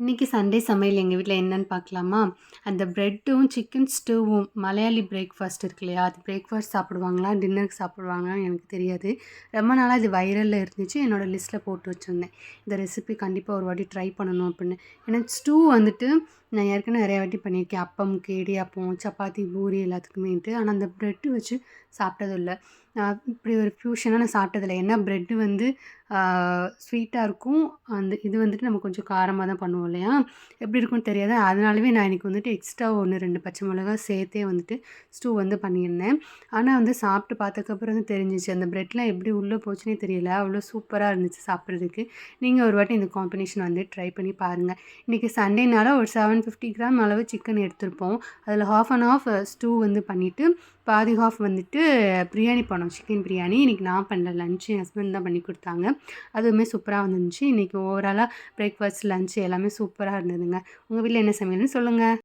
இன்னைக்கு சண்டே சமையல் எங்கள் வீட்டில் என்னன்னு பார்க்கலாமா? அந்த பிரெட்டும், சிக்கன் ஸ்டூவும் மலையாளி பிரேக்ஃபாஸ்ட் இருக்கு இல்லையா? அது பிரேக்ஃபாஸ்ட் சாப்பிடுவாங்களா? டின்னருக்கு சாப்பிடுவாங்களான்னு எனக்கு தெரியாது. ரொம்ப நாளா இது வைரல்ல இருந்துச்சு. என்னோட லிஸ்ட்டில போட்டு வச்சிருந்தேன். இந்த ரெசிபி கண்டிப்பா ஒரு வாட்டி ட்ரை பண்ணணும் அப்படின்னு. ஏன்னா ஸ்டூ வந்துட்டு நான் ஏற்கனவே நிறைய வாட்டி பண்ணியிருக்கேன். அப்பம்க்கு, இடியாப்பம், சப்பாத்தி, பூரி எல்லாத்துக்குமேன்ட்டு. ஆனா அந்த பிரெட் வச்சு சாப்பிட்டதில்ல. இப்படி ஒரு ஃப்யூஷனா நான் சாப்பிட்டதில்ல. ஏன்னா பிரெட் வந்து ஸ்வீட்டா இருக்கும். அந்த இது வந்துட்டு நம்ம கொஞ்சம் காரமா தான் பண்ணுவோம் இல்லையா? எப்படி இருக்கும்னு தெரியாது. அதனாலவே நான் இன்னைக்கு வந்துட்டு எக்ஸ்ட்ரா 1, 2 பச்சை மிளகா சேர்த்தே வந்துட்டு ஸ்டூ வந்து பண்ணியிருந்தேன். ஆனா வந்து சாப்பிட்டு பார்த்ததுக்கப்புறம் தான் தெரிஞ்சுச்சு. அந்த பிரெட்லாம் எப்படி உள்ள போச்சுன்னே தெரியல. அவ்வளோ சூப்பரா இருந்துச்சு சாப்பிட்றதுக்கு. நீங்க ஒரு வாட்டி இந்த காம்பினேஷன் வந்து ட்ரை பண்ணி பாருங்க. இன்னைக்கு சண்டேனால ஒரு 750 கிராம் அளவு சிக்கன் எடுத்திருப்போம். அதில் ஹாஃப் அண்ட் ஹாஃப் ஸ்டூ வந்து பண்ணிட்டு, பாதி ஹாஃப் வந்துட்டு பிரியாணி பண்ணோம். சிக்கன் பிரியாணி. இன்னைக்கு நான் பண்ணல. லஞ்ச் என் ஹஸ்பண்ட் தான் பண்ணி குடுத்தாங்க. அதுவுமே சூப்பரா வந்துருந்துச்சு. இன்னைக்கு ஓவராலா பிரேக்ஃபாஸ்ட், லஞ்ச் எல்லாமே சூப்பரா இருந்ததுங்க. உங்க வீட்ல என்ன சமையல்னு சொல்லுங்க?